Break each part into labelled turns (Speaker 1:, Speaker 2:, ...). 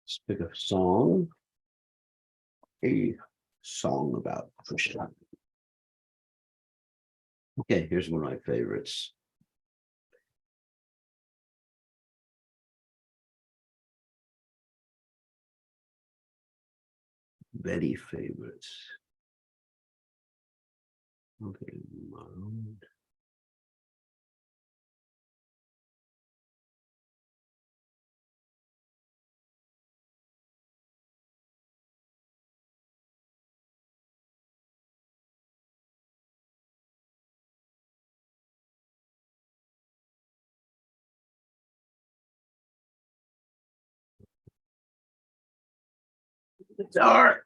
Speaker 1: Let's pick a song about Krishna. Okay, here's one of my favorites. Very favorites. Okay, dark.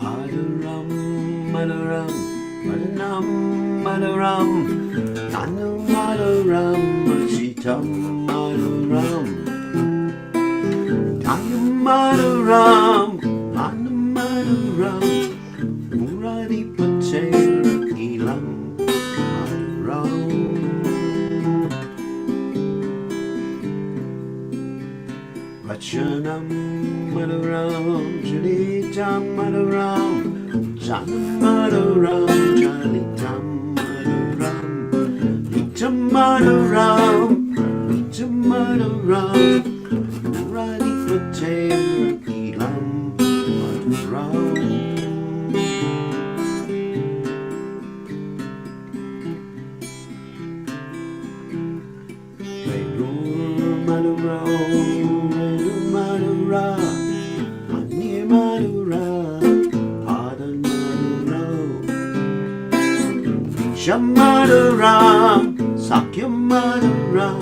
Speaker 1: Madaram, Madaram, Madaram, Madaram, Nanu Madaram, Sitam Madaram, Tayam Madaram, Manu Madaram, Murari Patera Ilam Madaram, Vachanam Madaram, Jalitam Madaram, Janam Madaram, Jalitam Madaram, Litam Madaram, Litam Madaram, Murari Patera Ilam Madaram. Vedur Madaram, Vedur Madaram, Ani Madaram, Padan Madaram, Visham Madaram, Sakyam Madaram,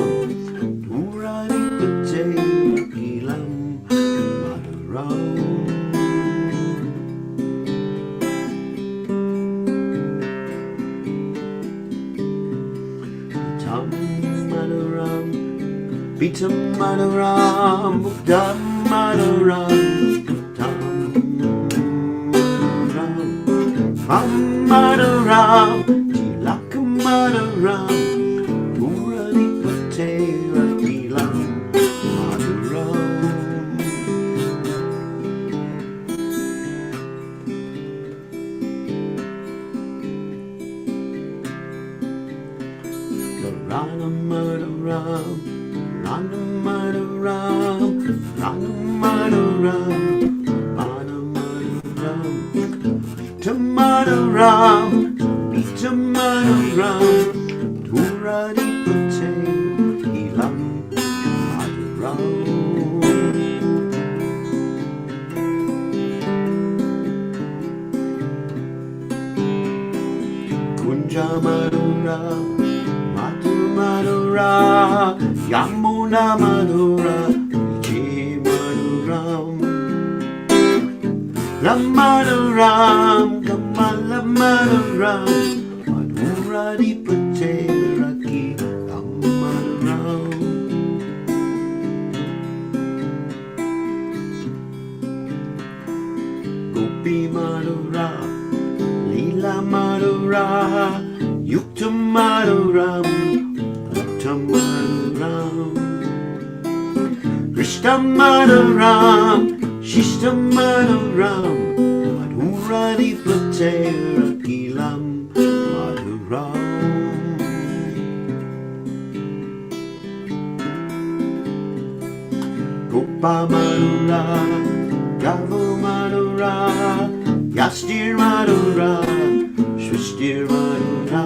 Speaker 1: Murari Patera Ilam Madaram. Tam Madaram, Pitam Madaram, Buddham Madaram, Tam Madaram, Pam Madaram, Tilakam Madaram, Murari Patera Ilam Madaram. Rana Madaram, Rana Madaram, Rana Madaram, Rana Madaram, Vita Madaram, Vita Madaram, Murari Patera Ilam Madaram. Kunja Madaram, Madhura, Yamuna Madhura, Vijay Maduram, Lamaduram, Kamala Maduram, Madhuradi Patera Ilam Maduram. Gopi Madhura, Leela Madhura, Yukta Maduram, Bhakta Maduram, Krishna Maduram, Shishta Maduram, Madhuradi Patera Ilam Maduram. Gopa Madura, Gava Madura, Yastir Madura, Shristir Madura,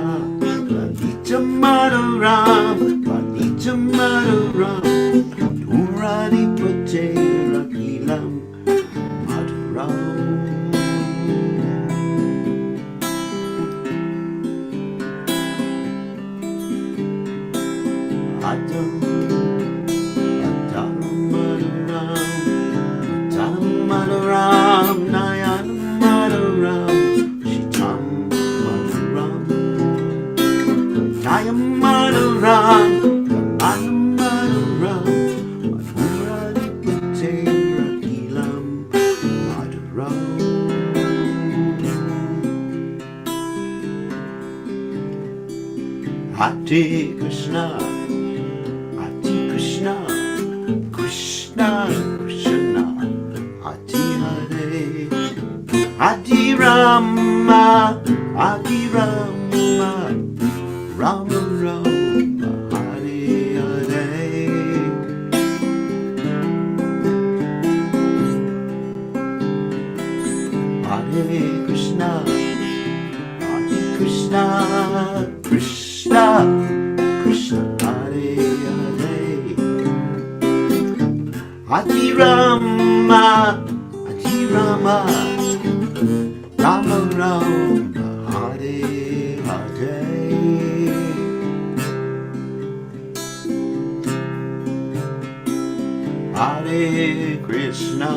Speaker 1: Lalita Maduram, Lalita Maduram, Murari Patera Ilam Maduram. Rakilam Madhuram. Hare Krishna, Hare Krishna, Krishna Krishna, Hare Hare, Hare Rama, Hare Rama, Rama Rama, Hare Hare. Hare Krishna, Hare Krishna, Krishna Krishna, Hare Hare, Hare Rama, Hare Rama, Rama Rama, Hare Hare. Hare Krishna,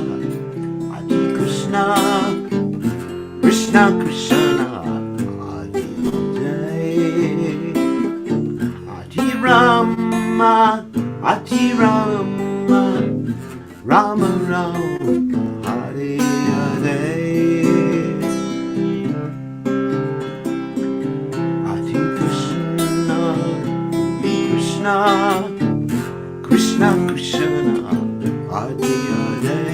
Speaker 1: Hare Krishna, Krishna Krishna, Hare Hare, Hare Rama, Hare Rama, Rama Rama, Hare Hare. Hare Krishna, Krishna, Krishna Krishna, Hare Hare,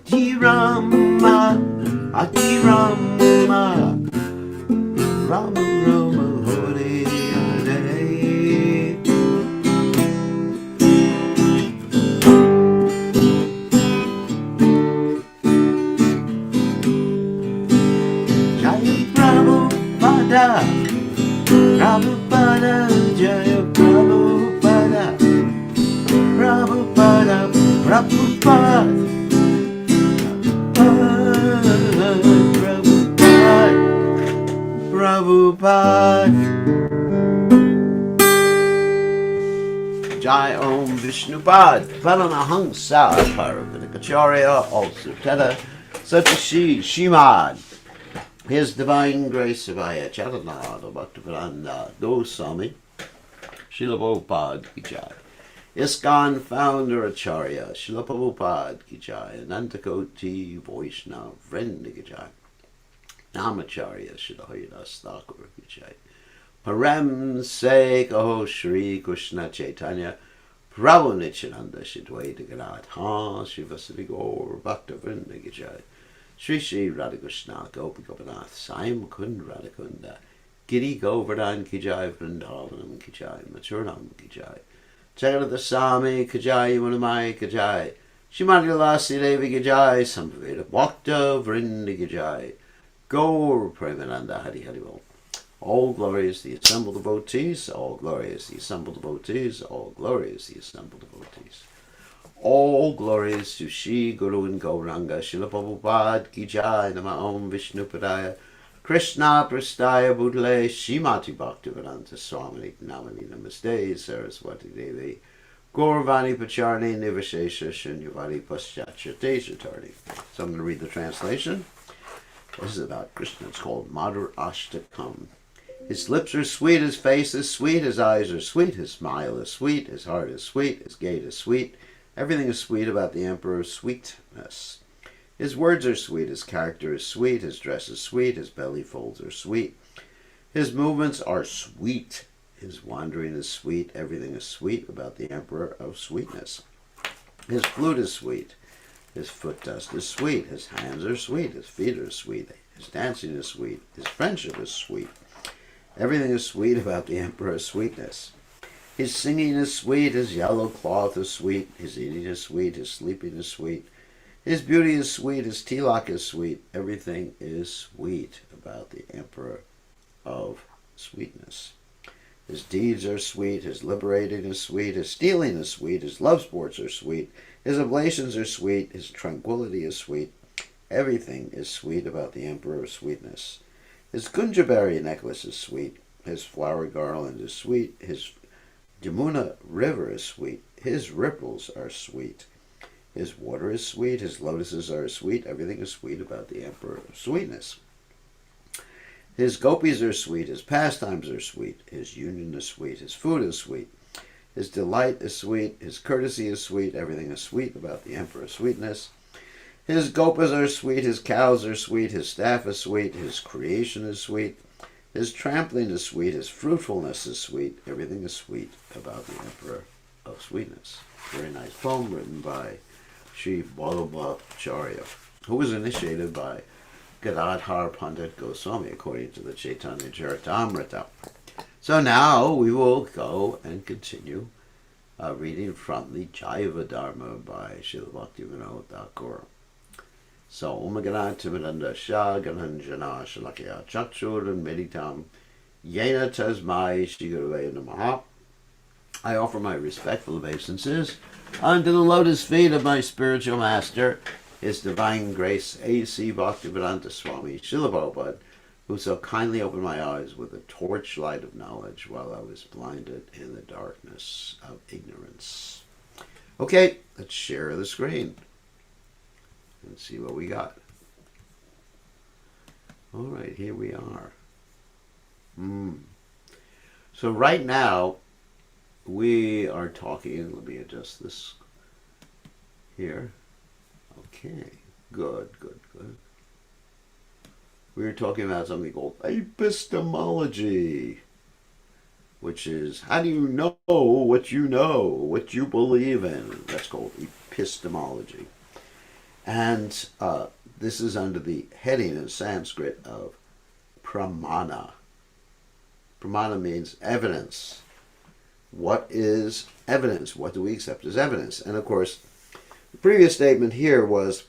Speaker 1: Hare Rama, Hare Rama, Rama Rama, Hare Hare. Jai Prabhupada, Prabhupada, Jai Prabhupada, Prabhupada, Prabhupada, Prabhupada, Prabhupada. Jai Om Vishnupad, Palanahang Sa, Paravanikacharya, also Teta, Satashi Shimad. His Divine Grace Savaya Charanada Bhaktivedanta Goswami, Srila Prabhupada Ki Jai. ISKCON Founder Acharya, Srila Prabhupada Ki Jai. Anantakoti Vaishnava Vrinda Ki Jai. Namacharya Srila Haridas Thakur Ki Jai. Param Se Kaho Shri Krishna Chaitanya Prabhu Nityananda Shidwaita Gadadha Shri Vasudhi Gaur Bhakta Vrinda Ki Jai. Shri Shri Radhakrishna Gopi Gopinath Sai Mukund Radhakunda Giri Govardhan Ki Jai, Vrindavanam Ki Jai, Mathuranam Ki Jai, Jagannath Swami Ki Jai, Munamai Ki Jai, Shrimati Lasi Devi Ki Jai, Sampaveda Bhakta Vrinda Ki Jai, Gaur Premananda Hari Hari Bol. All glory is the assembled devotees, all glory is the assembled devotees, all glory is the assembled devotees. All glories to Shri Guru and Gauranga, Srila Prabhupada Ki Jai, Nama Om Vishnupadaya, Krishna Prastaya Budle, Shrimati Bhaktivedanta Swami, Namani Namaste, Saraswati Devi, Gauravani Pacharni, Nivashesha, Shunyavadi Paschachate Chatarni. So I'm going to read the translation. This is about Krishna. It's called Madhur Ashtakam. His lips are sweet, his face is sweet, his eyes are sweet, his smile is sweet, his heart is sweet, his gait is sweet. Everything is sweet about the Emperor's sweetness. His words are sweet, his character is sweet, his dress is sweet, his belly folds are sweet. His movements are sweet, his wandering is sweet, everything is sweet about the Emperor of sweetness. His flute is sweet, his foot dust is sweet, his hands are sweet, his feet are sweet, his dancing is sweet, his friendship is sweet. Everything is sweet about the Emperor's sweetness. His singing is sweet, his yellow cloth is sweet, his eating is sweet, his sleeping is sweet. His beauty is sweet, his tilak is sweet. Everything is sweet about the Emperor of sweetness. His deeds are sweet, his liberating is sweet, his stealing is sweet, his love sports are sweet, his oblations are sweet, his tranquility is sweet. Everything is sweet about the Emperor of sweetness. His Gunjaberry necklace is sweet, his flower garland is sweet, his Jamuna river is sweet, his ripples are sweet. His water is sweet, his lotuses are sweet, everything is sweet about the Emperor of sweetness. His gopis are sweet, his pastimes are sweet, his union is sweet, his food is sweet. His delight is sweet. His courtesy is sweet. Everything is sweet about the emperor's sweetness. His gopas are sweet. His cows are sweet. His staff is sweet. His creation is sweet. His trampling is sweet. His fruitfulness is sweet. Everything is sweet about the emperor of sweetness. Very nice poem written by Sri Vallabhacharya, who was initiated by Gadadhar Pandit Goswami according to the Chaitanya Charitamrita. So now we will go and continue reading from the Jaiva Dharma by Srila Bhaktivinoda Thakur. So, Om Ganantimiranda Shah Gananjana Shalakya Chakshur and Meditam Yena Tasmai Shri Gurave Namaha. I offer my respectful obeisances unto the lotus feet of my spiritual master, His Divine Grace A.C. Bhaktivedanta Swami Srila Prabhupada, who so kindly opened my eyes with a torchlight of knowledge while I was blinded in the darkness of ignorance. Okay, let's share the screen and see what we got. All right, here we are. So right now, we are talking, let me adjust this here. Okay, good. We're talking about something called epistemology, which is how do you know, what you believe in. That's called epistemology. And this is under the heading in Sanskrit of pramana. Pramana means evidence. What is evidence? What do we accept as evidence? And of course, the previous statement here was,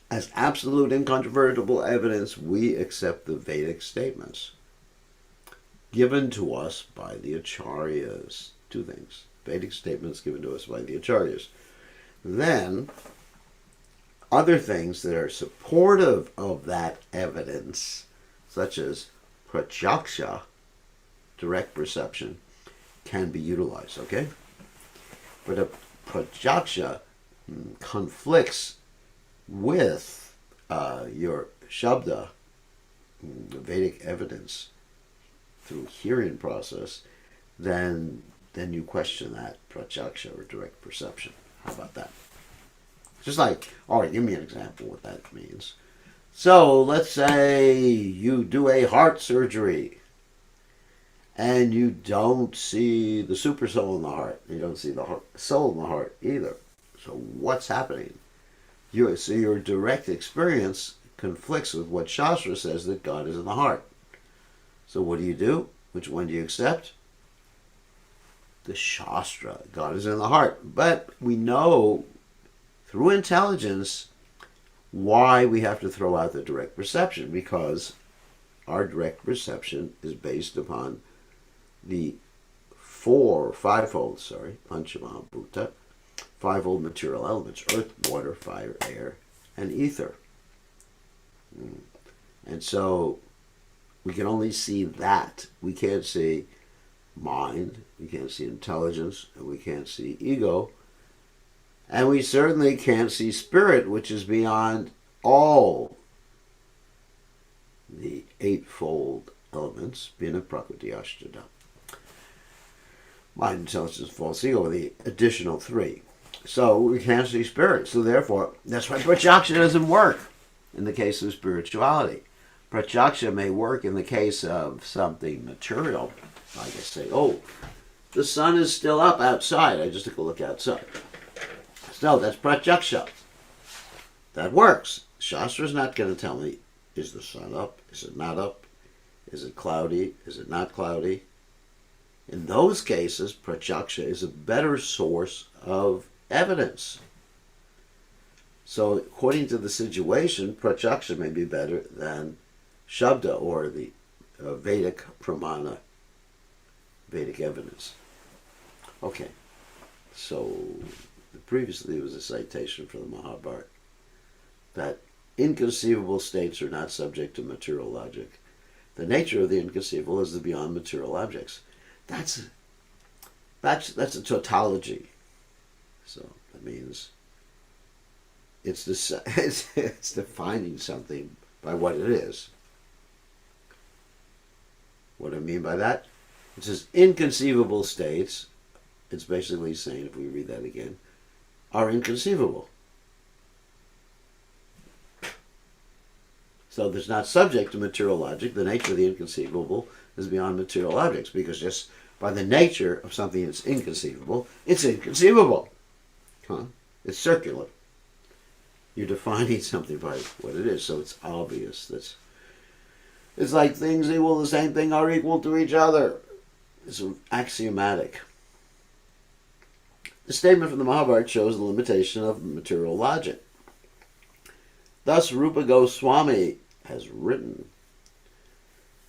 Speaker 1: as absolute incontrovertible evidence, we accept the Vedic statements given to us by the Acharyas. Two things. Vedic statements given to us by the Acharyas. Then, other things that are supportive of that evidence, such as pratyaksha, direct perception, can be utilized, okay? But a pratyaksha conflicts with your shabda, the Vedic evidence, through hearing process, then you question that pratyaksha or direct perception. How about that? Just like, all right, give me an example what that means. So let's say you do a heart surgery and you don't see the super soul in the heart. You don't see the soul in the heart either. So what's happening? So your direct experience conflicts with what Shastra says that God is in the heart. So what do? Which one do you accept? The Shastra. God is in the heart. But we know through intelligence why we have to throw out the direct perception, because our direct perception is based upon the fivefold Panchamahabhuta, fivefold material elements: earth, water, fire, air, and ether. And so we can only see that. We can't see mind, we can't see intelligence, and we can't see ego. And we certainly can't see spirit, which is beyond all the eightfold elements, Bina Prakriti Ashtada. Mind, intelligence, false ego, the additional three. So we can't see spirit. So therefore, that's why pratyaksha doesn't work in the case of spirituality. Pratyaksha may work in the case of something material. Like I say, oh, the sun is still up outside. I just took a look outside. No, that's pratyaksha. That works. Shastra's not going to tell me, is the sun up? Is it not up? Is it cloudy? Is it not cloudy? In those cases, pratyaksha is a better source of evidence. So according to the situation, pratyaksha may be better than shabda, or the Vedic pramana, Vedic evidence. Okay, so previously there was a citation from the Mahabharata that inconceivable states are not subject to material logic. The nature of the inconceivable is the beyond material objects. That's a tautology. So that means it's defining something by what it is. What do I mean by that? It says inconceivable states it's basically saying, if we read that again, are inconceivable. So there's not subject to material logic. The nature of the inconceivable is beyond material objects, because just by the nature of something that's inconceivable, it's inconceivable. It's circular. You're defining something by what it is, so it's obvious. It's like things equal the same thing are equal to each other. It's axiomatic. The statement from the Mahabharata shows the limitation of material logic. Thus, Rupa Goswami has written,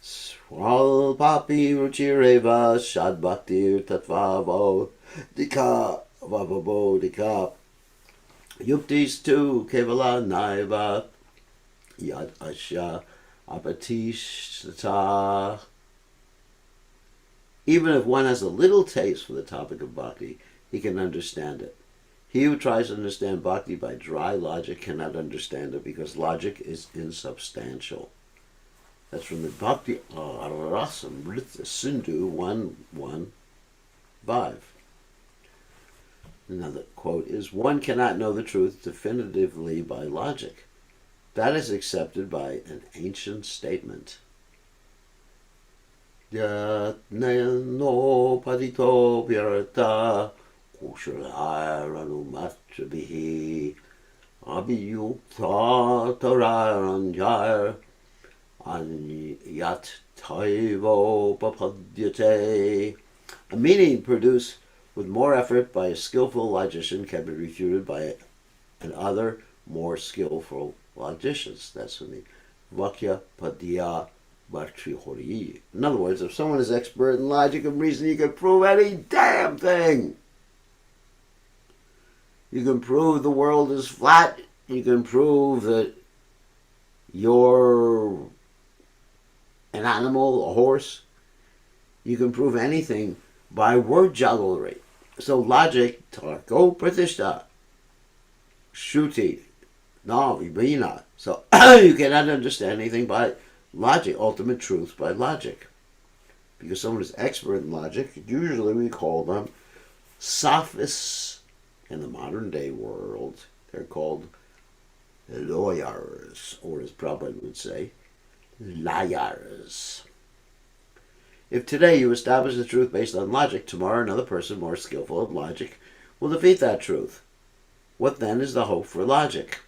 Speaker 1: Swalpapi ruchireva shadbhaktir tatvavo dika vavabodika yuktis tu kevala naiva yad asya apatishtata. Even if one has a little taste for the topic of bhakti, he can understand it. He who tries to understand bhakti by dry logic cannot understand it, because logic is insubstantial. That's from the Bhakti Rasamrita Sindhu 1:1-5. Another quote is, one cannot know the truth definitively by logic. That is accepted by an ancient statement. Yat no padito vyarta kushalaranumatra abhiyukta tararanjar anyat taivo papadyate. A meaning produced with more effort by a skillful logician can be refuted by another more skillful logicians. That's from the Vakya Padya Bhartrihori. In other words, if someone is expert in logic and reason, you can prove any damn thing. You can prove the world is flat. You can prove that you're an animal, a horse. You can prove anything by word jugglery. So logic, tarko pratishta, shruti, no, vibhina. So you cannot understand anything by logic, ultimate truth by logic. Because someone is expert in logic, usually we call them sophists. In the modern day world, they're called lawyers, or as Prabhupada would say, liars. If today you establish the truth based on logic, tomorrow another person more skillful at logic will defeat that truth. What then is the hope for logic?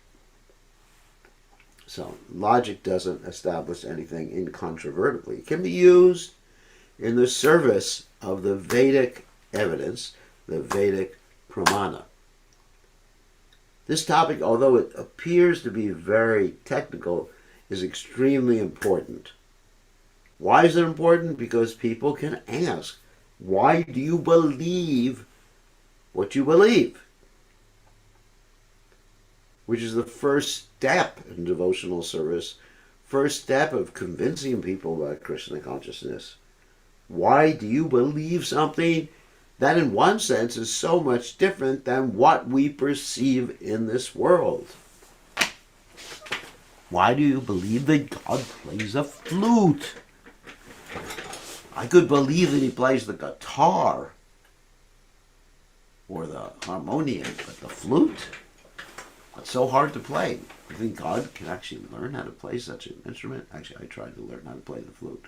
Speaker 1: So, logic doesn't establish anything incontrovertibly. It can be used in the service of the Vedic evidence, the Vedic pramana. This topic, although it appears to be very technical, is extremely important. Why is it important? Because people can ask, why do you believe what you believe? Which is the first step in devotional service, first step of convincing people about Krishna consciousness. Why do you believe something that in one sense is so much different than what we perceive in this world? Why do you believe that God plays a flute? I could believe that he plays the guitar or the harmonium, but the flute? It's so hard to play. You think God can actually learn how to play such an instrument? Actually, I tried to learn how to play the flute.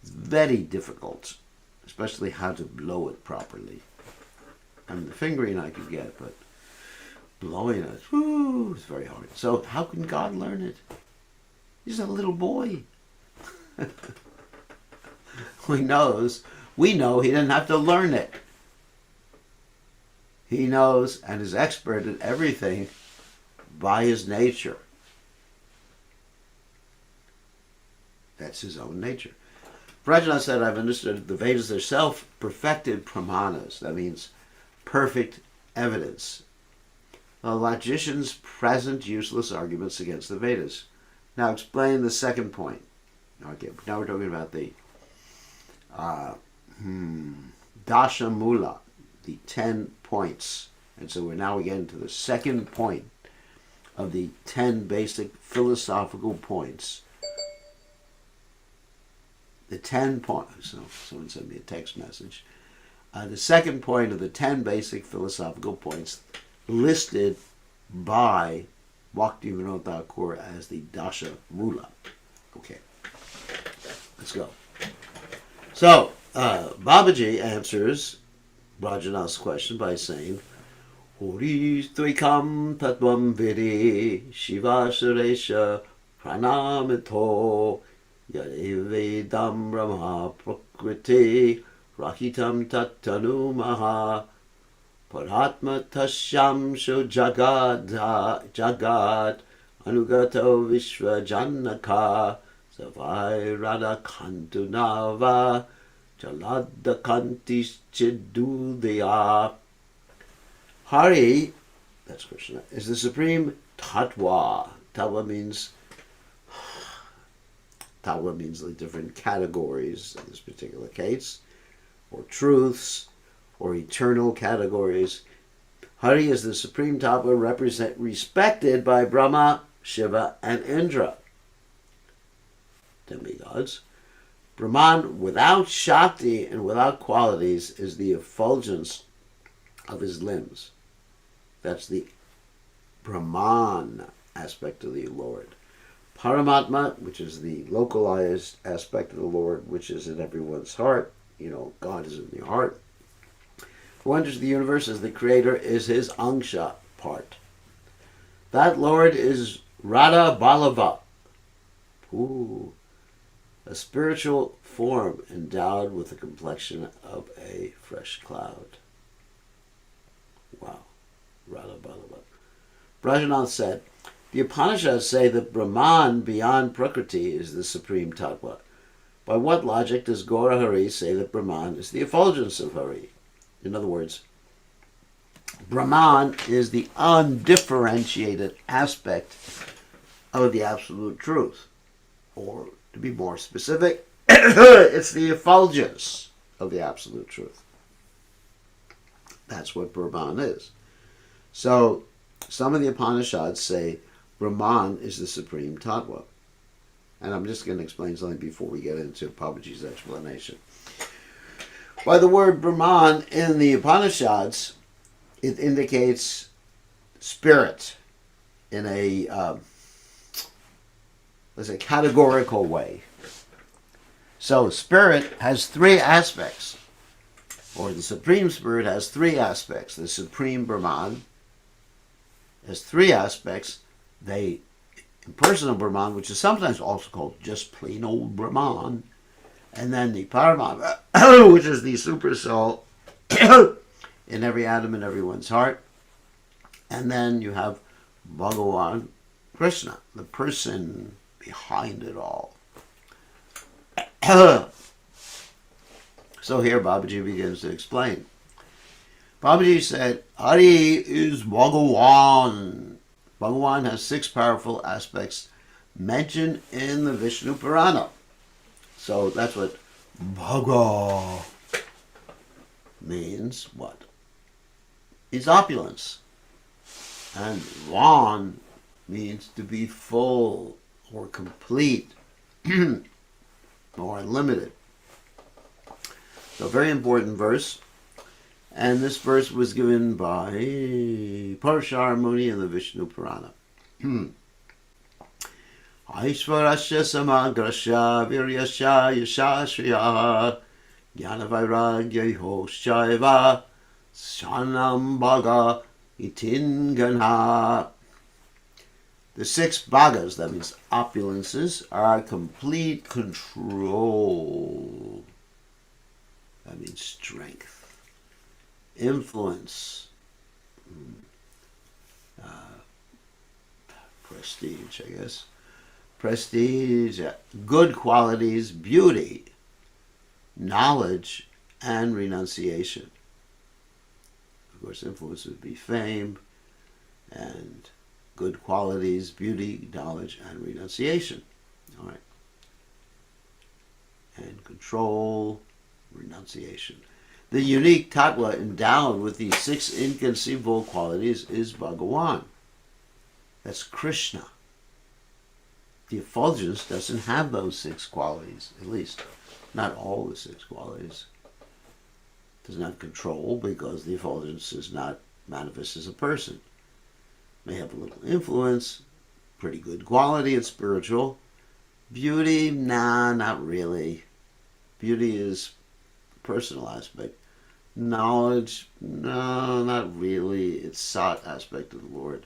Speaker 1: It's very difficult, especially how to blow it properly. I mean, the fingering I could get, but blowing it, whoo, it's very hard. So how can God learn it? He's a little boy. We know he didn't have to learn it. He knows and is expert at everything by his nature. That's his own nature. Prajna said, I've understood the Vedas are self-perfected pramanas. That means perfect evidence. The logicians present useless arguments against the Vedas. Now explain the second point. Okay, now we're talking about the Dasha Mula, the 10 points. And so we're now getting to the second point of the 10 basic philosophical points. The 10 points. So someone sent me a text message. The second point of the 10 basic philosophical points listed by Bhaktivinoda Thakur as the Dasha Mula. Okay, let's go. So, Babaji answers Rajanath's question by saying, Hori Tvekam Tattvam Vidi Shiva Suresha Pranamito Yadevedam Brahma Prakriti Rahitam Tattanu Maha Paratma Tashamsho Jagad Anugato Vishva Janaka Savai Radha Kantunava Jalada Kantis Chidudaya. Hari, that's Krishna, is the supreme tattva. Tattva means the different categories in this particular case, or truths, or eternal categories. Hari is the supreme tattva respected by Brahma, Shiva, and Indra, demigods. Brahman, without Shakti and without qualities, is the effulgence of his limbs. That's the Brahman aspect of the Lord. Paramatma, which is the localized aspect of the Lord, which is in everyone's heart. God is in the heart. Who enters the universe as the creator is his Angsha part. That Lord is Radha Balava. A spiritual form endowed with the complexion of a fresh cloud. Wow. Radha Balava. Brajanath said, the Upanishads say that Brahman beyond Prakriti is the supreme tattva. By what logic does Gaura Hari say that Brahman is the effulgence of Hari? In other words, Brahman is the undifferentiated aspect of the absolute truth. Or, to be more specific, it's the effulgence of the absolute truth. That's what Brahman is. So, some of the Upanishads say Brahman is the supreme tattva. And I'm just going to explain something before we get into Babaji's explanation. By the word Brahman in the Upanishads, it indicates spirit in a, let's say, categorical way. So spirit has three aspects, or the Supreme Spirit has three aspects. The Supreme Brahman has three aspects. The impersonal Brahman, which is sometimes also called just plain old Brahman, and then the Paramatma, which is the super soul in every atom in everyone's heart. And then you have Bhagavan Krishna, the person behind it all. So here Babaji begins to explain. Babaji said, Hari is Bhagavan. Bhagavan has 6 powerful aspects mentioned in the Vishnu Purana. So that's what Bhaga means. What? It's opulence. And Van means to be full or complete or unlimited. So a very important verse. And this verse was given by Parashara Muni in the Vishnu Purana. Aishvarasya samagrasya viryasya yashashriya jnana vairagya hoshchaiva shanam bhaga itingana. The 6 bhagas, that means opulences, are complete control. That means strength. Influence, prestige, I guess. Prestige, good qualities, beauty, knowledge, and renunciation. Of course, influence would be fame, and good qualities, beauty, knowledge, and renunciation. All right. And control, renunciation. The unique tattva endowed with these 6 inconceivable qualities is Bhagavan. That's Krishna. The effulgence doesn't have those 6 qualities, at least not all the 6 qualities. does not control because the effulgence is not manifest as a person. May have a little influence, pretty good quality, it's spiritual. Beauty, nah, not really. Beauty is a personal aspect. Knowledge, no, not really. It's sought aspect of the Lord.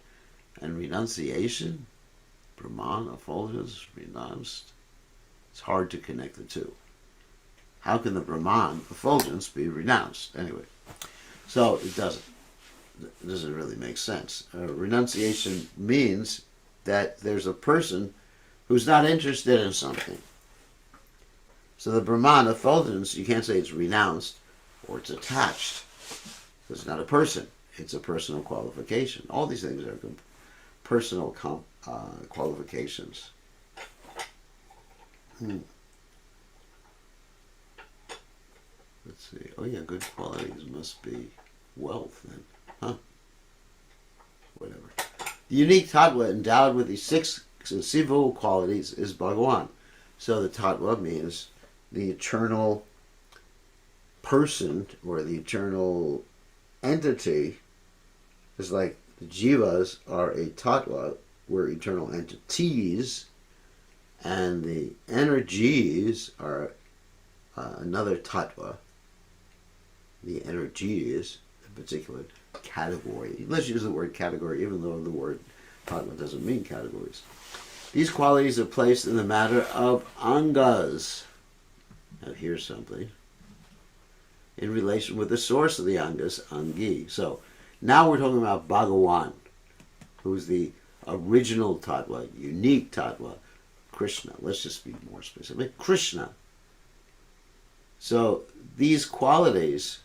Speaker 1: And renunciation, Brahman, effulgence, renounced. It's hard to connect the two. How can the Brahman, effulgence, be renounced? Anyway, so it doesn't. It doesn't really make sense. Renunciation means that there's a person who's not interested in something. So the Brahman, effulgence, you can't say it's renounced or it's attached. It's not a person. It's a personal qualification. All these things are personal qualifications. Let's see. Oh yeah, good qualities must be wealth then. Huh? Whatever. The unique tattva endowed with these 6 civil qualities is Bhagawan. So the tattva means the eternal person or the eternal entity. Is like the jivas are a tattva, we're eternal entities, and the energies are another tattva. The energies, in particular category. Let's use the word category, even though the word tattva doesn't mean categories. These qualities are placed in the matter of angas. Now here's something. In relation with the source of the angas, angi. So now we're talking about Bhagawan, who's the original tattva, unique tattva, Krishna. Let's just be more specific. Krishna. So these qualities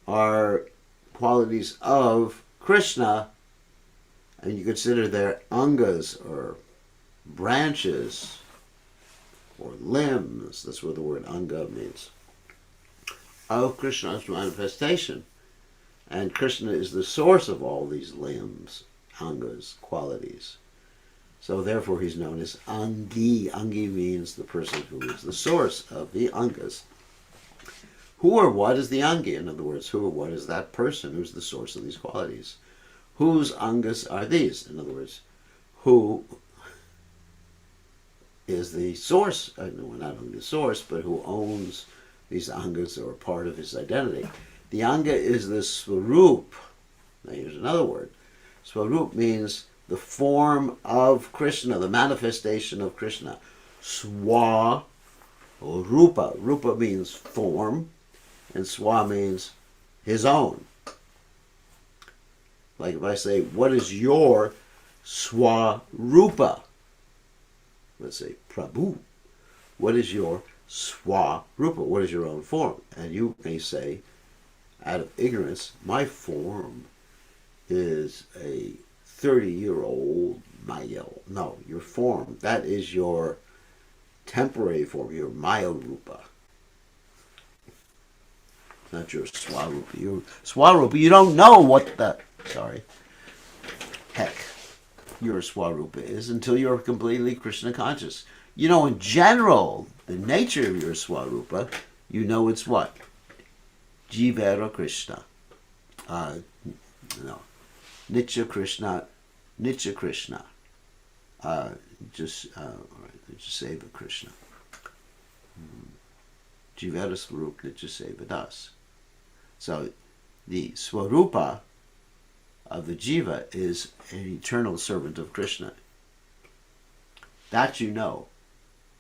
Speaker 1: are qualities of Krishna, and you consider their angas or branches or limbs. That's what the word anga means. Of Krishna's manifestation. And Krishna is the source of all these limbs, angas, qualities. So therefore he's known as Angi. Angi means the person who is the source of the angas. Who or what is the Angi? In other words, who or what is that person who's the source of these qualities? Whose angas are these? In other words, who is the source? No, not only the source, but who owns these angas or part of his identity. The anga is the swarup. Now here's another word. Swarup means the form of Krishna, the manifestation of Krishna. Swa or rupa. Rupa means form, and swa means his own. Like if I say, what is your swarupa? Let's say, Prabhu. What is your swarupa? What is your own form? And you may say, out of ignorance, my form is a 30-year-old male. No, your form, that is your temporary form, your maya rupa. Not your swarupa. Your swarupa, you don't know what the, heck, your swarupa is until you're completely Krishna conscious. You know, in general, the nature of your swarupa, you know it's what? Jivera Krishna. Nitya Krishna. Nitya Krishna. Just Seva Krishna. Jivera Swarup Nitya Seva Das. So the Swarupa of the Jiva is an eternal servant of Krishna. That you know,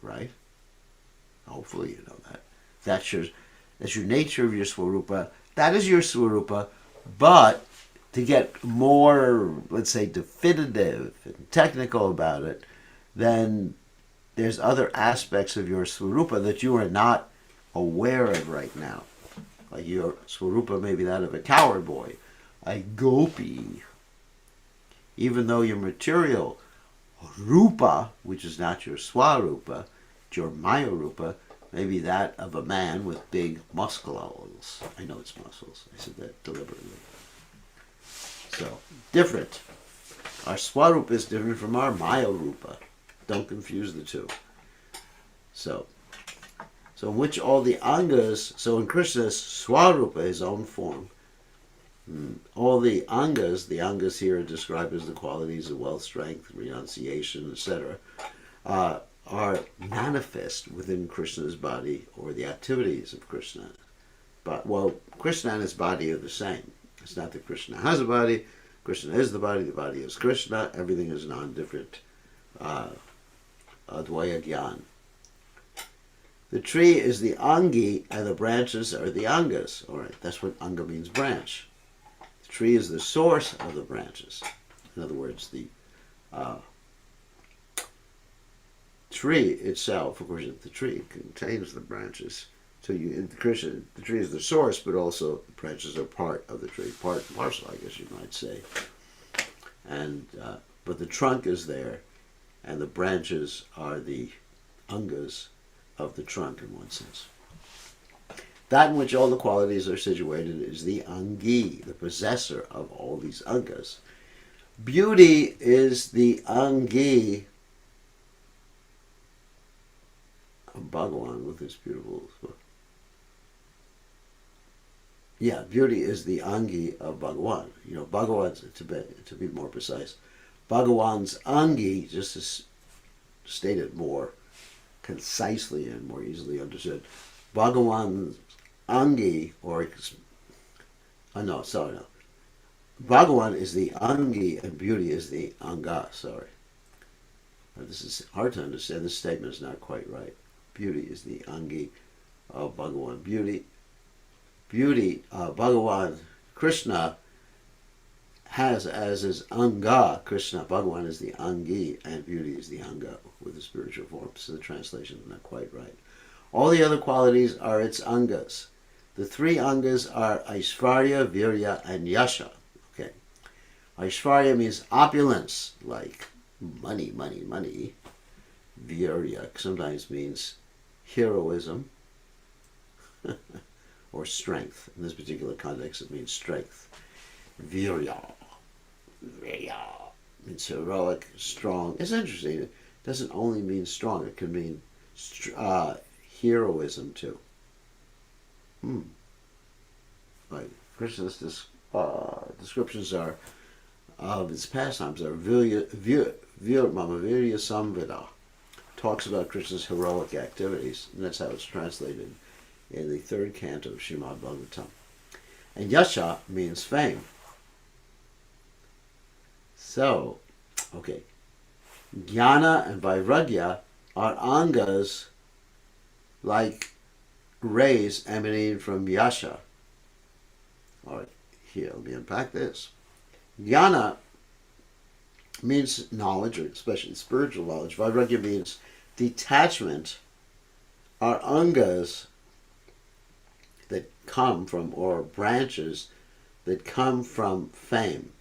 Speaker 1: right? Hopefully you know that. That's your nature of your Swarupa. That is your Swarupa, but to get more, let's say, definitive and technical about it, then there's other aspects of your Swarupa that you are not aware of right now. Like your Swarupa may be that of a coward boy, a gopi. Even though your material Rupa, which is not your Swarupa, your Maya Rupa, maybe that of a man with big muscles. I know it's muscles. I said that deliberately. So, different. Our Swarupa is different from our Maya Rupa. Don't confuse the two. So, So in which all the angas, so in Krishna's Swarupa, his own form, all the angas here are described as the qualities of wealth, strength, renunciation, etc., are manifest within Krishna's body, or the activities of Krishna. But, well, Krishna and his body are the same. It's not that Krishna has a body. Krishna is the body is Krishna. Everything is non-different. Advaya Gyan. The tree is the angi, and the branches are the angas. All right, that's what anga means, branch. The tree is the source of the branches. In other words, the tree itself, of course, the tree contains the branches. So in Krishna, the tree is the source, but also the branches are part of the tree, part and parcel, I guess you might say. And but the trunk is there, and the branches are the angas of the trunk in one sense. That in which all the qualities are situated is the angi, the possessor of all these angas. Beauty is the angi of Bhagavan with his beautiful... Yeah, beauty is the angi of Bhagavan. You know, Bhagavan's, to be more precise, Bhagavan's angi, just to state it more concisely and more easily understood, Bhagavan's angi, Bhagavan is the angi and beauty is the anga, sorry. This is hard to understand. This statement is not quite right. Beauty is the angi of Bhagavan. Beauty, Bhagavan, Krishna has as his anga, Krishna, Bhagavan is the angi, and beauty is the anga with the spiritual form. So the translation is not quite right. All the other qualities are its angas. The three angas are Aishvarya, Virya, and Yasha. Okay. Aishvarya means opulence, like money, money, money. Virya sometimes means heroism. Or strength. In this particular context, it means strength. Virya means heroic, strong. It's interesting. It doesn't only mean strong. It can mean heroism too. Like Krishna's descriptions are of his pastimes are Mama Virya Samvida. Talks about Krishna's heroic activities, and that's how it's translated in the third canto of Srimad Bhagavatam. And Yasha means fame. So, okay. Jnana and Vairagya are angas like rays emanating from Yasha. All right, here, let me unpack this. Jnana means knowledge, or especially spiritual knowledge. Vairagya means detachment. Are angas that come from, or branches that come from fame.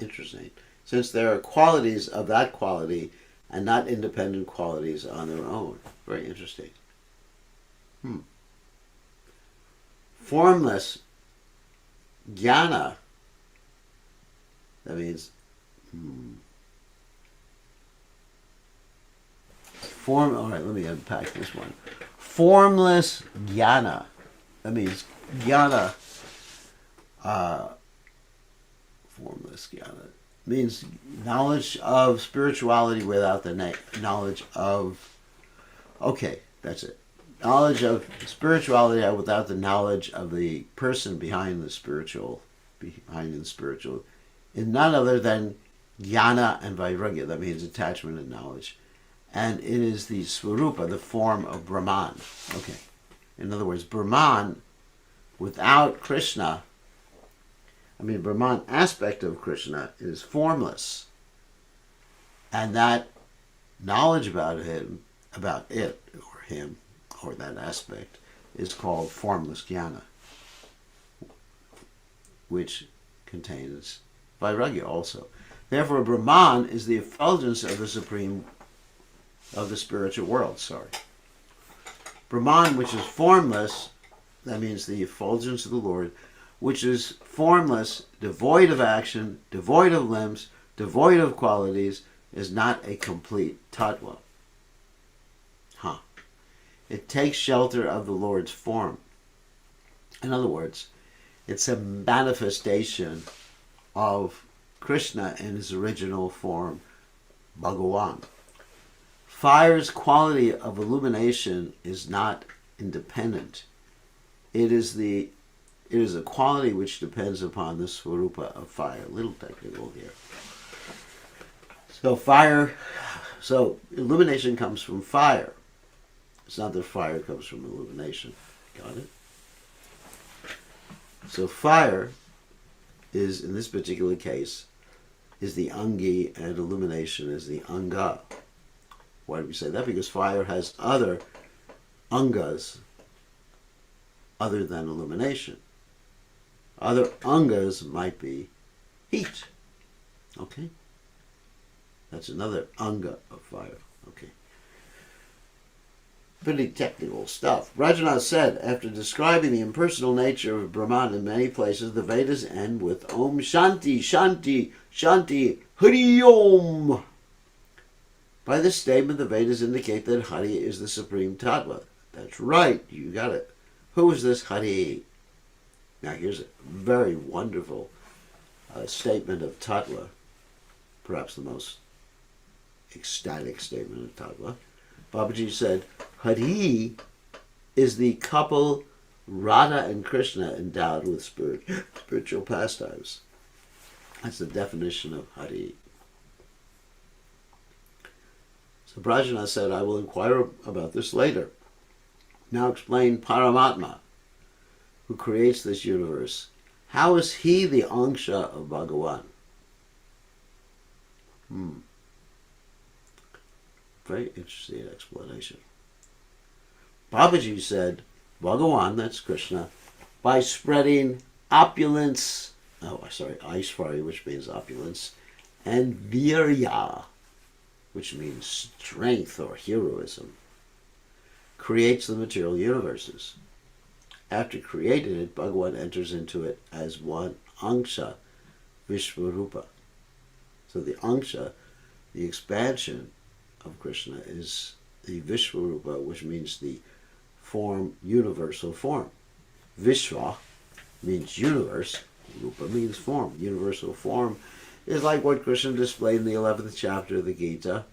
Speaker 1: Interesting. Since there are qualities of that quality and not independent qualities on their own. Very interesting. Formless jnana, that means all right, let me unpack this one. Formless jnana. That means jnana. Formless jnana means knowledge of spirituality without the knowledge of. Okay, that's it. Knowledge of spirituality without the knowledge of the person behind the spiritual, is none other than jnana and vairagya. That means attachment and knowledge. And it is the swarupa, the form of Brahman. Okay. In other words, Brahman, without Krishna, Brahman aspect of Krishna is formless. And that knowledge about him, or that aspect, is called formless jnana, which contains vairagya also. Therefore, Brahman is the effulgence of the spiritual world, Brahman, which is formless, that means the effulgence of the Lord, which is formless, devoid of action, devoid of limbs, devoid of qualities, is not a complete tattva. It takes shelter of the Lord's form. In other words, it's a manifestation of Krishna in his original form, Bhagawan. Fire's quality of illumination is not independent. It is a quality which depends upon the swarupa of fire. A little technical here. So illumination comes from fire. It's not that fire comes from illumination. Got it? So fire is, in this particular case, is the angi and illumination is the anga. Why do we say that? Because fire has other angas other than illumination. Other angas might be heat. Okay? That's another anga of fire. Okay. Pretty technical stuff. Rajanath said, after describing the impersonal nature of Brahman in many places, the Vedas end with Om Shanti, Shanti, Shanti, Hari Om. By this statement, the Vedas indicate that Hari is the supreme tattva. That's right, you got it. Who is this Hari? Now here's a very wonderful statement of tattva, perhaps the most ecstatic statement of tattva. Babaji said, Hari is the couple Radha and Krishna endowed with spiritual pastimes. That's the definition of Hari. So Prajna said, I will inquire about this later. Now explain Paramatma, who creates this universe. How is he the Angsha of Bhagavan? Very interesting explanation. Babaji said, Bhagavan, that's Krishna, by spreading opulence, Aishvarya, which means opulence, and Virya, which means strength or heroism, creates the material universes. After creating it, Bhagavan enters into it as one Angsha, Vishvarupa. So the Angsha, the expansion of Krishna, is the Vishvarupa, which means the form, universal form. Vishva means universe, Rupa means form. Universal form is like what Krishna displayed in the 11th chapter of the Gita,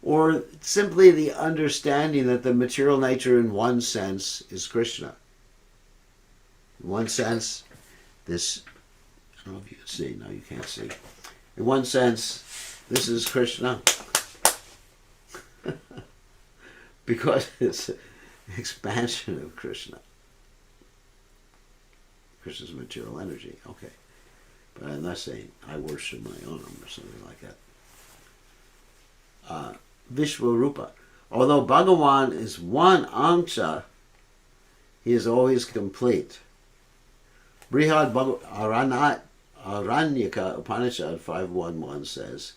Speaker 1: or simply the understanding that the material nature in one sense is Krishna. In one sense, this, I don't know if you can see, no you can't see. In one sense, this is Krishna. Because it's an expansion of Krishna. Krishna's material energy, okay. But I'm not saying I worship my own or something like that. Vishvarupa. Although Bhagavan is one Angsha, he is always complete. Brihad Aranyaka Upanishad 5.1.1 says,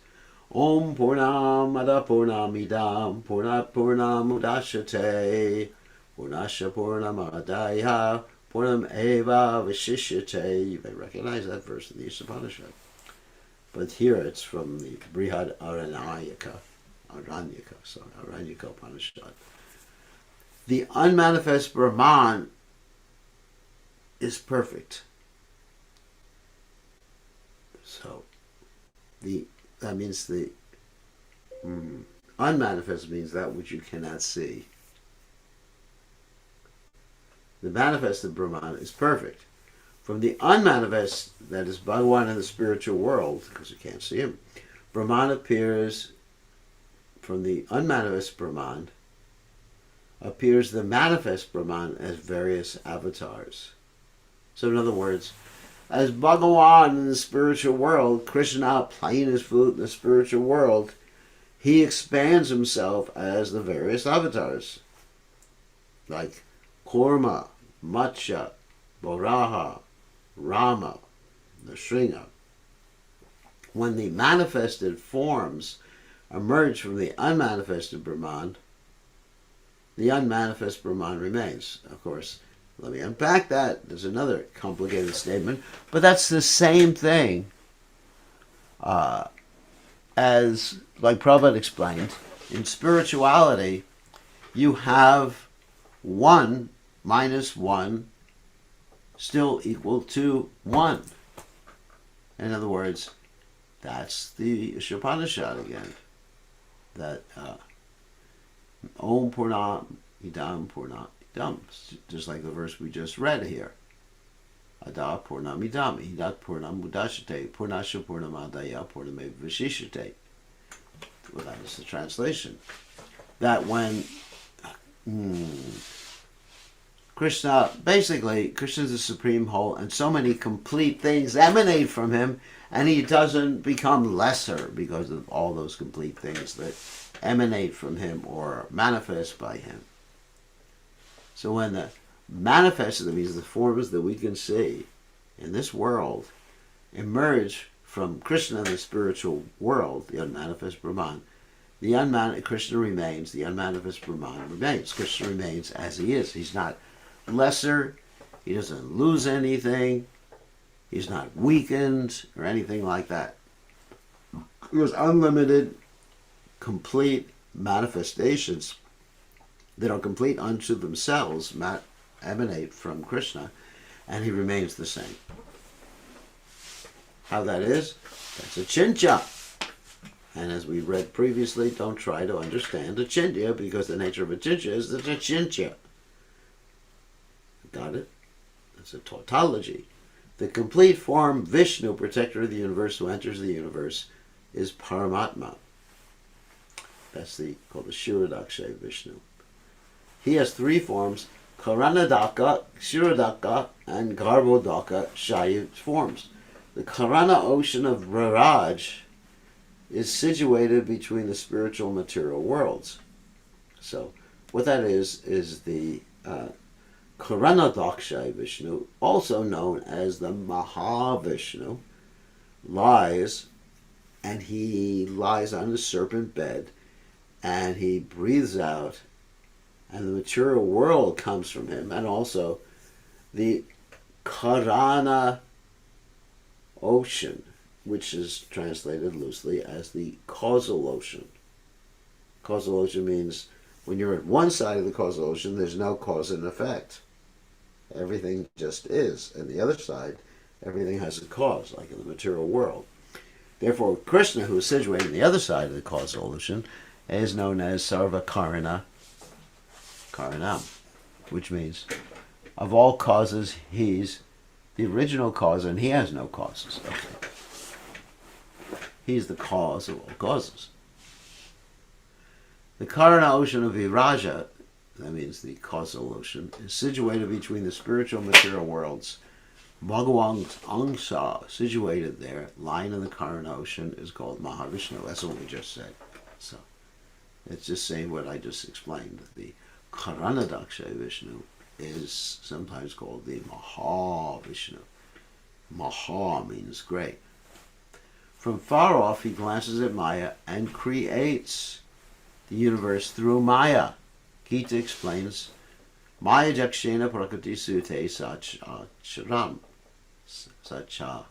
Speaker 1: Om Purnamada Purnamidam Purnat Purnamudashate Purnasha Purnamadaya Purnam Eva Vishishyate. You may recognize that verse in the Upanishad. But here it's from the Brihad Aranyaka Upanishad. The unmanifest Brahman is perfect. So that means the unmanifest means that which you cannot see. The manifested Brahman is perfect. From the unmanifest, that is Bhagavan in the spiritual world, because you can't see him, Brahman appears, from the unmanifest Brahman, appears the manifest Brahman as various avatars. So in other words, as Bhagavan in the spiritual world, Krishna playing his flute in the spiritual world, he expands himself as the various avatars, like Kurma, Matsya, Varaha, Rama, Nrsimha. When the manifested forms emerge from the unmanifested Brahman, the unmanifest Brahman remains. Of course, let me unpack that. There's another complicated statement, but that's the same thing as, like Prabhupada explained, in spirituality, you have 1 minus 1 still equal to 1. In other words, that's the Upanishad again. That Om Purnam Idam Purnam Idam, just like the verse we just read here. Ada Purnam Idam, Idat Purnam Udashate, Purnasha Purnamadaya Purname Vishishate. Well, that is the translation. That when Krishna is the supreme whole, and so many complete things emanate from him, and he doesn't become lesser because of all those complete things that emanate from him or manifest by him. So when the manifest, that means the forms that we can see in this world, emerge from Krishna, the spiritual world, the unmanifest Brahman, Krishna remains, the unmanifest Brahman remains. Krishna remains as he is. He's not lesser, he doesn't lose anything, he's not weakened or anything like that. He was unlimited, complete manifestations that are complete unto themselves, emanate from Krishna, and he remains the same. How that is? That's a chincha. And as we read previously, don't try to understand a chincha, because the nature of a chincha is that it's a chincha. Got it? It's a tautology. The complete form, Vishnu, protector of the universe, who enters the universe, is Paramatma. That's called the Shirodakshaya Vishnu. He has 3 forms: Karanadaka, Shirodaka, and Garbhodaka Shaya forms. The Karana ocean of Raraj is situated between the spiritual and material worlds. So what that is the Karanadakshaya Vishnu, also known as the Mahavishnu, lies, and he lies on the serpent bed, and he breathes out, and the material world comes from him, and also the Karana ocean, which is translated loosely as the causal ocean. Causal ocean means when you're at one side of the causal ocean, there's no cause and effect. Everything just is. And the other side, everything has a cause, like in the material world. Therefore, Krishna, who is situated on the other side of the causal ocean, is known as Sarva Karanam, which means of all causes, he's the original cause, and he has no causes. Okay. He's the cause of all causes. The Karana ocean of Viraja, that means the causal ocean, is situated between the spiritual and material worlds. Bhagavan's Angsa, situated there, lying in the Karana ocean, is called Mahavishnu. That's what we just said. So it's just saying what I just explained. The Karanadaksha Vishnu is sometimes called the Mahavishnu. Maha means great. From far off, he glances at Maya and creates the universe through Maya. Gita explains, Maya Jakshena Prakriti Sute Sacharam. Sacharam.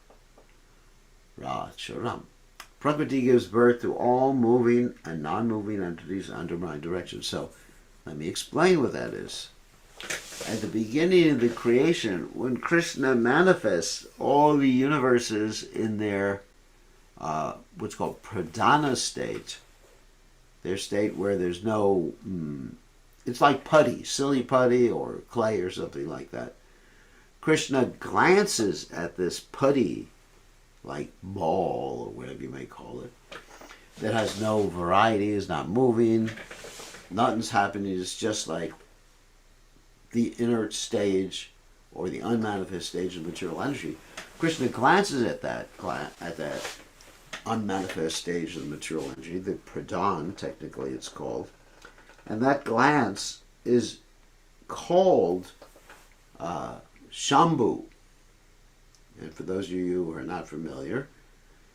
Speaker 1: Prakriti gives birth to all moving and non-moving entities under my direction. So, let me explain what that is. At the beginning of the creation, when Krishna manifests all the universes in their what's called pradhana state, their state where there's no, it's like putty, silly putty or clay or something like that. Krishna glances at this putty, like ball or whatever you may call it, that has no variety, is not moving, nothing's happening, it's just like the inert stage or the unmanifest stage of material energy. Krishna glances at that unmanifest stage of the material energy, the pradhan, technically it's called, and that glance is called Shambhu. And for those of you who are not familiar,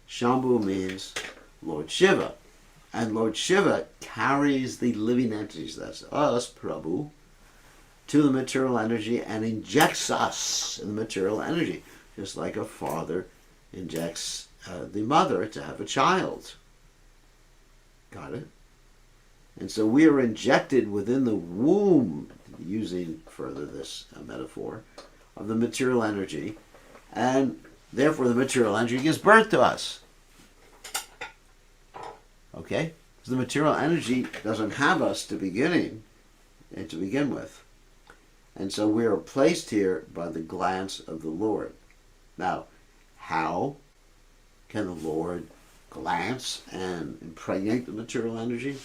Speaker 1: Shambhu means Lord Shiva. And Lord Shiva carries the living entities, that's us, Prabhu, to the material energy and injects us in the material energy, just like a father injects the mother to have a child. Got it? And so we are injected within the womb, using further this metaphor of the material energy, and therefore the material energy gives birth to us. Okay? Because the material energy doesn't have us to begin with. And so we are placed here by the glance of the Lord. Now, how can the Lord glance and impregnate the material energy?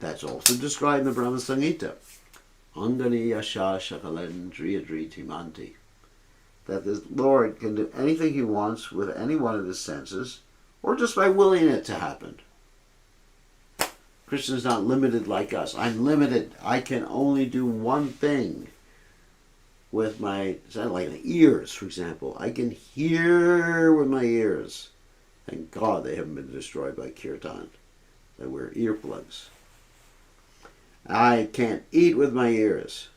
Speaker 1: That's also described in the Brahma Samhita. Angani yasha shakalendriyadri timanti. That the Lord can do anything he wants with any one of his senses, or just by willing it to happen. Krishna is not limited like us. I'm limited. I can only do one thing with my, like the ears, for example. I can hear with my ears. Thank God they haven't been destroyed by kirtan. They wear earplugs. I can't eat with my ears.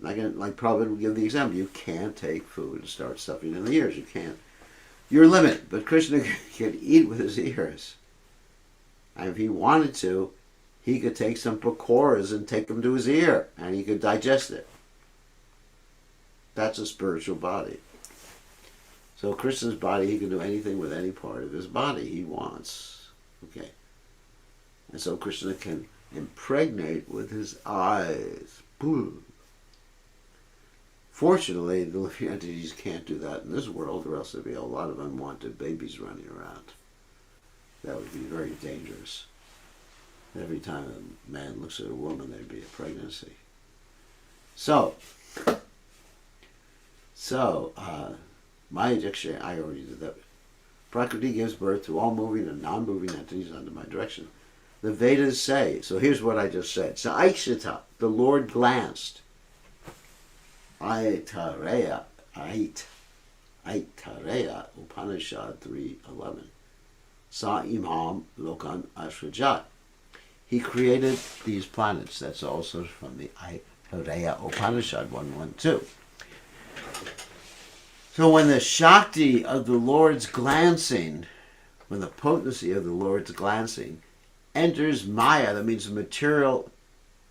Speaker 1: I can, like Prabhupada would give the example, you can't take food and start stuffing in the ears. You can't. You're limited. But Krishna can eat with his ears. And if he wanted to, he could take some pakoras and take them to his ear, and he could digest it. That's a spiritual body. So Krishna's body, he can do anything with any part of his body he wants. Okay. And so Krishna can impregnate with his eyes. Boom. Fortunately, the living entities can't do that in this world, or else there'd be a lot of unwanted babies running around. That would be very dangerous. Every time a man looks at a woman, there'd be a pregnancy. So, my Diksha, I already did that. Prakriti gives birth to all moving and non-moving entities under my direction. The Vedas say, so here's what I just said. So Aikshita, the Lord glanced. Aitareya, Upanishad 3:11. Sa imam lokan ashrajat. He created these planets. That's also from the Aitareya Upanishad 1:1-2. So when the Shakti of the Lord's glancing, when the potency of the Lord's glancing enters Maya, that means the material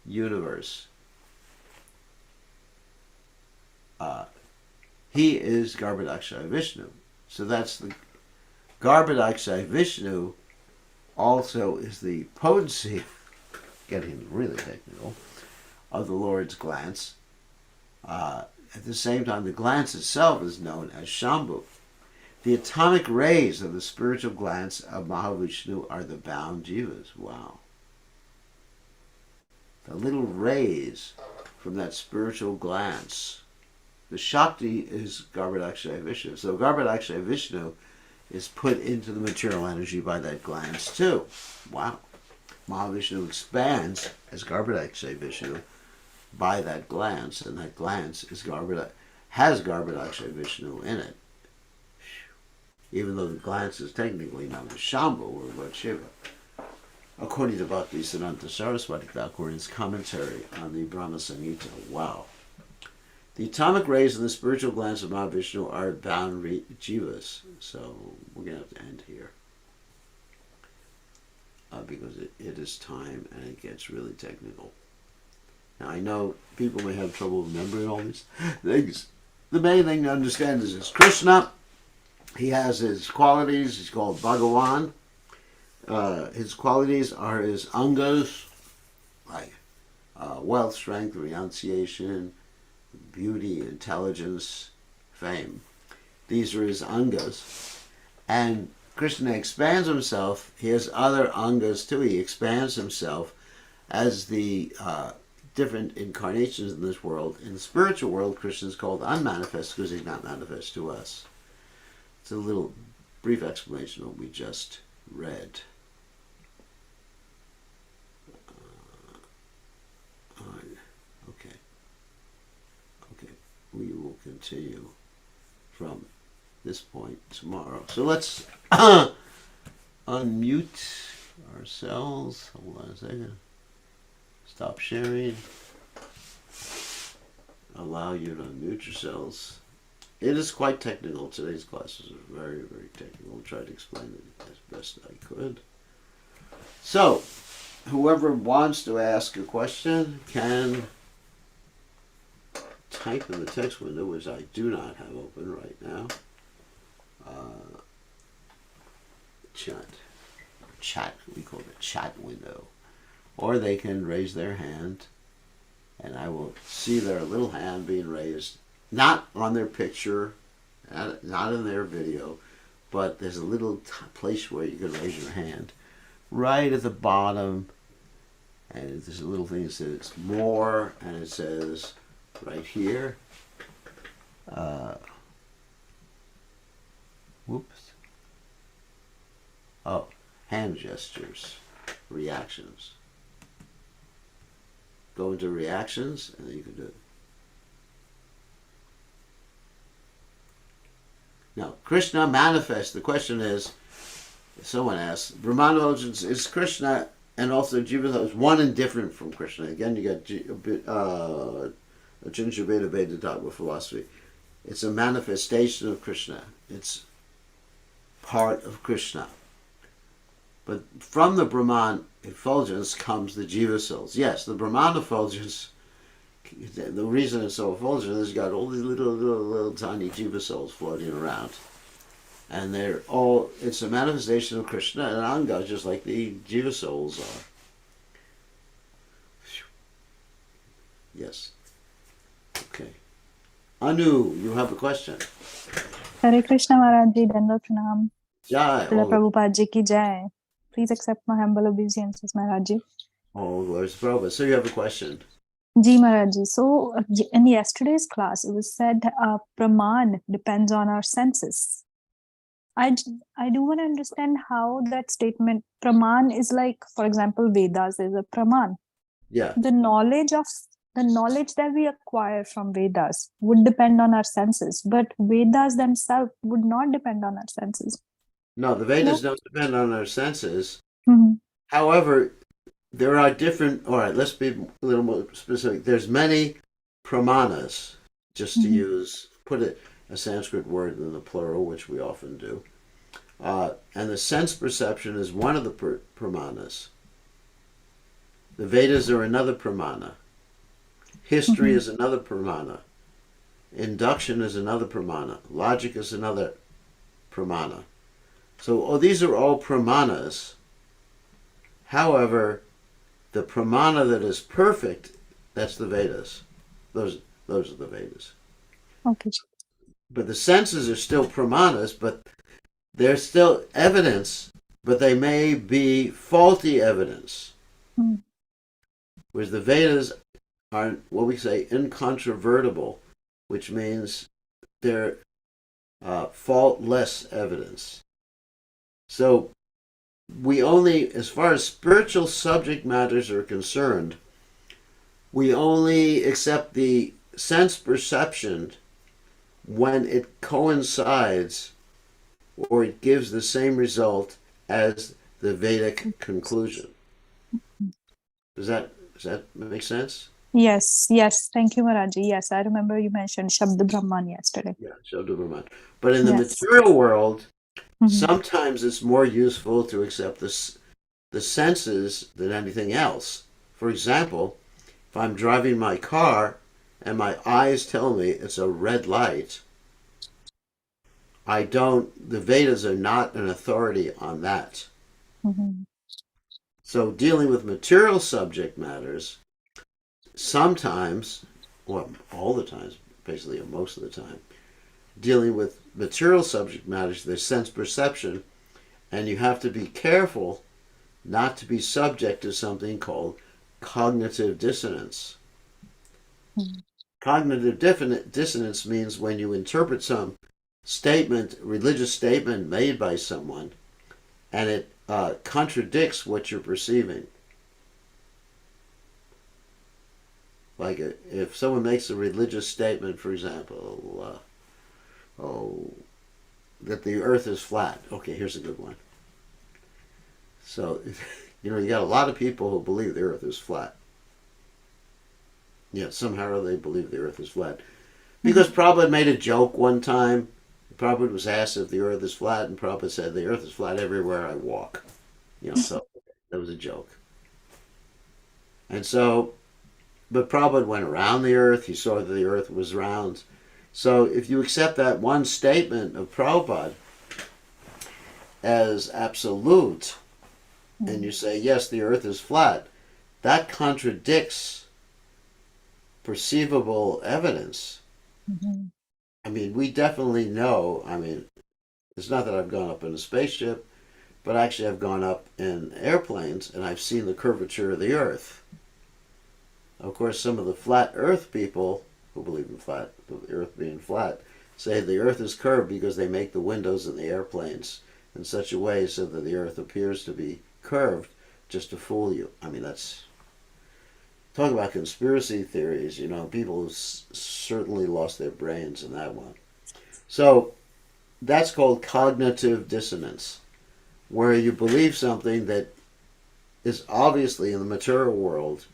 Speaker 1: universe, he is Garbhodakshay Vishnu. So that's the Garbhodakshay Vishnu also is the potency, getting really technical, of the Lord's glance. At the same time, the glance itself is known as Shambhu. The atomic rays of the spiritual glance of Mahavishnu are the bound jivas. Wow. The little rays from that spiritual glance. The Shakti is Garbhodakshay Vishnu. So Garbhodakshay Vishnu is put into the material energy by that glance too. Wow. Mahavishnu expands as Garbhodakshay Vishnu by that glance, and that glance is has Garbhodakshay Vishnu in it. Even though the glance is technically known as Shambhu or Lord Shiva. According to Bhaktisiddhanta Saraswati Thakur in his commentary on the Brahma Samhita. Wow. The atomic rays in the spiritual glance of Mahavishnu are bound jivas. So we're going to have to end here. Because it is time and it gets really technical. Now I know people may have trouble remembering all these things. The main thing to understand is this Krishna. He has his qualities. He's called Bhagawan. His qualities are his angas, like wealth, strength, renunciation, beauty, intelligence, fame. These are his angas. And Krishna expands himself. He has other angas too. He expands himself as the different incarnations in this world. In the spiritual world, Krishna is called unmanifest because he's not manifest to us. It's a little brief explanation of what we just read. Okay. We will continue from this point tomorrow. So let's unmute ourselves. Hold on a second. Stop sharing. Allow you to unmute yourselves. It is quite technical. Today's classes are very, very technical. I'll try to explain it as best I could. So, whoever wants to ask a question can type in the text window, which I do not have open right now. Chat, we call it chat window. Or they can raise their hand, and I will see their little hand being raised, not on their picture, not in their video, but there's a little place where you can raise your hand right at the bottom, and there's a little thing that says more, and it says right here, whoops, oh, hand gestures, reactions. Go into reactions, and then you can do it. Now, Krishna manifests. The question is, someone asks, Brahmana Vojans, is Krishna and also Jiva Dharma one and different from Krishna? Again, you got Jaiva Dharma philosophy. It's a manifestation of Krishna. It's part of Krishna. But from the Brahman effulgence comes the Jiva souls. Yes, the Brahman effulgence, the reason it's so effulgent is it's got all these little tiny Jiva souls floating around. And they're all, it's a manifestation of Krishna and Anga, just like the Jiva souls are. Yes. Okay. Anu, you have a question.
Speaker 2: Hare Krishna Maharaj Ji, Dandavat Pranam.
Speaker 1: Jai.
Speaker 2: Srila Prabhupada Ji ki Jai. Please accept my humble obeisances, Maharaj Ji.
Speaker 1: Oh, glory to Prabhupada. So you have a question.
Speaker 2: Ji Maharaj Ji. So in yesterday's class, it was said Praman depends on our senses. I do want to understand how that statement, Praman is like, for example, Vedas is a Praman.
Speaker 1: Yeah.
Speaker 2: The knowledge that we acquire from Vedas would depend on our senses, but Vedas themselves would not depend on our senses.
Speaker 1: No, the Vedas don't depend on our senses.
Speaker 2: Mm-hmm.
Speaker 1: However, there are different, all right, let's be a little more specific. There's many pramanas, just to put it a Sanskrit word in the plural, which we often do. And the sense perception is one of the pramanas. The Vedas are another pramana. History is another pramana. Induction is another pramana. Logic is another pramana. So these are all pramanas. However, the pramana that is perfect, that's the Vedas. Those are the Vedas.
Speaker 2: Okay.
Speaker 1: But the senses are still pramanas, but they're still evidence, but they may be faulty evidence. Whereas the Vedas are what we say incontrovertible, which means they're faultless evidence. So we only, as far as spiritual subject matters are concerned, we only accept the sense perception when it coincides or it gives the same result as the Vedic conclusion. Does that make sense?
Speaker 2: Yes. Thank you, Maharaji. Yes, I remember you mentioned Shabda Brahman yesterday.
Speaker 1: Yeah, Shabda Brahman. But in the material world, sometimes it's more useful to accept the senses than anything else. For example, if I'm driving my car and my eyes tell me it's a red light, the Vedas are not an authority on that. So dealing with material subject matters, sometimes, well, all the times, basically, or most of the time, dealing with material subject matters, there's sense perception, and you have to be careful not to be subject to something called cognitive dissonance. Cognitive dissonance means when you interpret some religious statement made by someone, and it contradicts what you're perceiving. Like if someone makes a religious statement, for example, that the earth is flat. Okay, here's a good one. So, you got a lot of people who believe the earth is flat. Yeah, somehow they believe the earth is flat. Because Prabhupada made a joke one time. Prabhupada was asked if the earth is flat, and Prabhupada said, the earth is flat everywhere I walk. So that was a joke. And so, but Prabhupada went around the earth. He saw that the earth was round. So if you accept that one statement of Prabhupada as absolute, and you say, yes, the earth is flat, that contradicts perceivable evidence.
Speaker 2: Mm-hmm.
Speaker 1: I mean, we definitely know, it's not that I've gone up in a spaceship, but actually I've gone up in airplanes and I've seen the curvature of the earth. Of course, some of the flat earth people who believe in the earth being flat, say the earth is curved because they make the windows in the airplanes in such a way so that the earth appears to be curved just to fool you. I mean, that's talk about conspiracy theories. People have certainly lost their brains in that one. So that's called cognitive dissonance, where you believe something that is obviously in the material world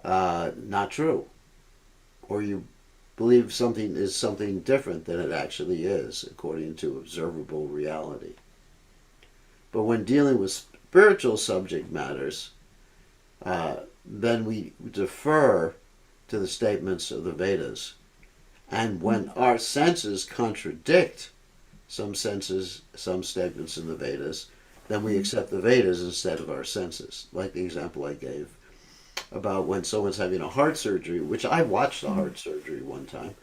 Speaker 1: not true, or you believe something is something different than it actually is according to observable reality. But when dealing with spiritual subject matters, then we defer to the statements of the Vedas. And when our senses contradict some statements in the Vedas, then we accept the Vedas instead of our senses. Like the example I gave about when someone's having a heart surgery, which I watched a heart surgery one time,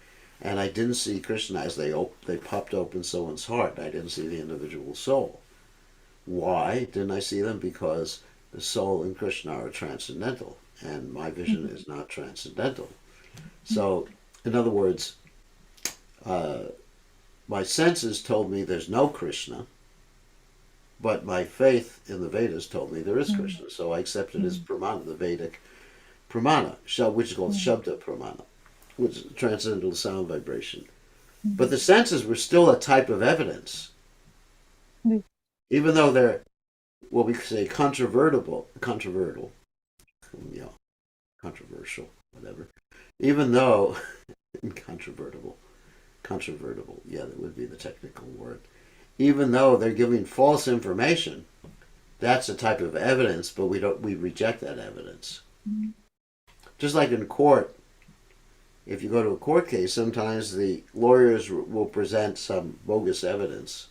Speaker 1: and I didn't see Krishna as they popped open someone's heart. I didn't see the individual soul. Why didn't I see them? Because the soul and Krishna are transcendental, and my vision is not transcendental. So, in other words, my senses told me there's no Krishna, but my faith in the Vedas told me there is Krishna. So I accepted as pramana, the Vedic pramana, which is called Shabda pramana, which is transcendental sound vibration. But the senses were still a type of evidence, even though they're what we say controversial, whatever. Even though controvertible, yeah, that would be the technical word. Even though they're giving false information, that's a type of evidence, but we reject that evidence. Just like in court, if you go to a court case, sometimes the lawyers will present some bogus evidence,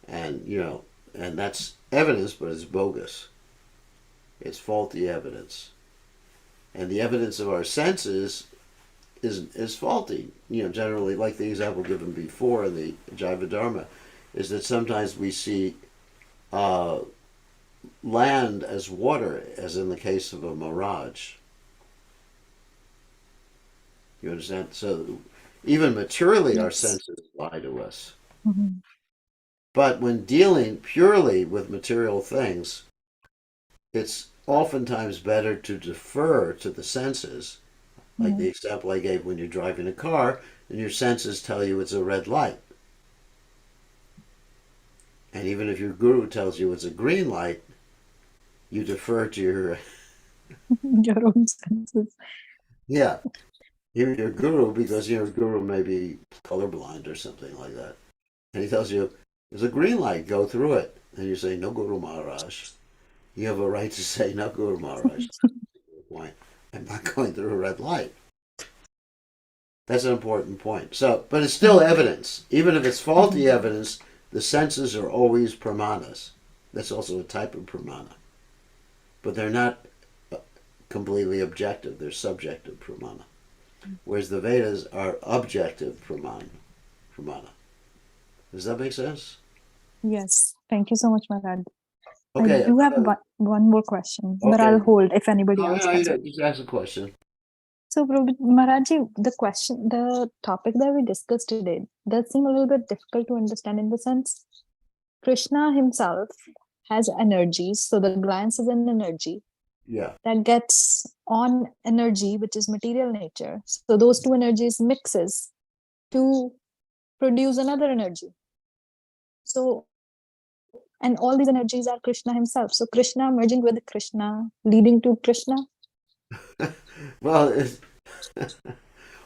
Speaker 1: and and that's evidence, but it's bogus. It's faulty evidence, and the evidence of our senses is faulty. Generally, like the example given before in the Jaiva Dharma, is that sometimes we see land as water, as in the case of a mirage. You understand? So even materially, our senses lie to us. But when dealing purely with material things, it's oftentimes better to defer to the senses. Like the example I gave when you're driving a car and your senses tell you it's a red light. And even if your guru tells you it's a green light, you defer to your
Speaker 2: own senses.
Speaker 1: Yeah, your guru, because your guru may be colorblind or something like that. And he tells you, there's a green light, go through it. And you say, no, Guru Maharaj. You have a right to say, no, Guru Maharaj. Why? I'm not going through a red light. That's an important point. So, but it's still evidence. Even if it's faulty evidence, the senses are always pramanas. That's also a type of pramana. But they're not completely objective. They're subjective pramana. Whereas the Vedas are objective pramana. Does that make sense?
Speaker 2: Yes. Thank you so much, Maharaj.
Speaker 1: Okay.
Speaker 2: I do have one more question, but I'll hold if anybody else has it.
Speaker 1: Just ask a question.
Speaker 2: So, Maharaji, the topic that we discussed today does seem a little bit difficult to understand in the sense Krishna himself has energies. So the glance is an energy.
Speaker 1: Yeah.
Speaker 2: That gets on energy, which is material nature. So those two energies mixes to produce another energy. So, and all these energies are Krishna himself. So Krishna merging with Krishna, leading to Krishna.
Speaker 1: Well,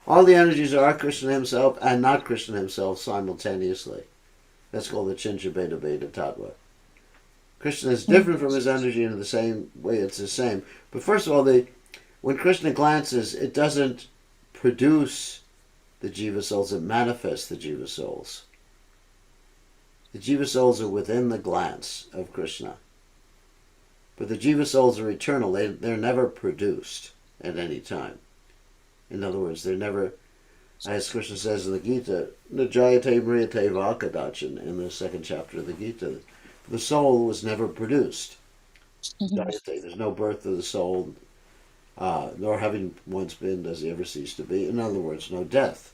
Speaker 1: all the energies are Krishna himself and not Krishna himself simultaneously. That's called the Chincha Beta Beta Tattva. Krishna is different from his energy in the same way it's the same. But first of all, when Krishna glances, it doesn't produce the Jiva souls, it manifests the Jiva souls. The Jiva souls are within the glance of Krishna. But the Jiva souls are eternal. They're never produced at any time. In other words, they're never, as Krishna says in the Gita, Najayate Mriyate Vakadachan, in the second chapter of the Gita, the soul was never produced. Jayate, there's no birth of the soul, nor having once been does he ever cease to be. In other words, no death.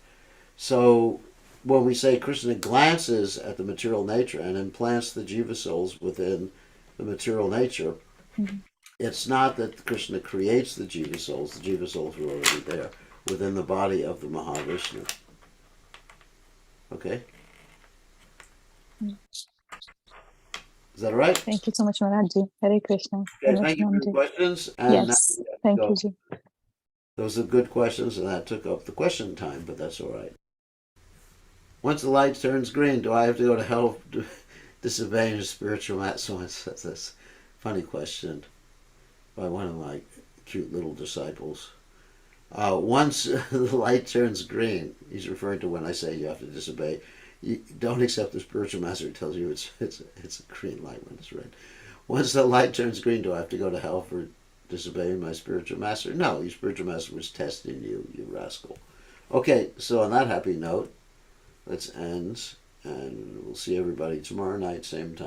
Speaker 1: So when we say Krishna glances at the material nature and implants the Jiva souls within the material nature, it's not that Krishna creates the Jiva souls. The Jiva souls were already there within the body of the Mahavishnu. Okay? Is that all right?
Speaker 2: Thank you so much, Maharaj-ji. Hare Krishna.
Speaker 1: Okay, thank you for your questions. And
Speaker 2: yes, thank you, Ji.
Speaker 1: Those are good questions, and that took up the question time, but that's all right. Once the light turns green, do I have to go to hell disobeying the spiritual master? Someone says this funny question by one of my cute little disciples. Once the light turns green, he's referring to when I say you have to disobey. You don't accept the spiritual master who tells you it's a green light when it's red. Once the light turns green, do I have to go to hell for disobeying my spiritual master? No, your spiritual master was testing you, you rascal. Okay, so on that happy note, let's end, and we'll see everybody tomorrow night, same time.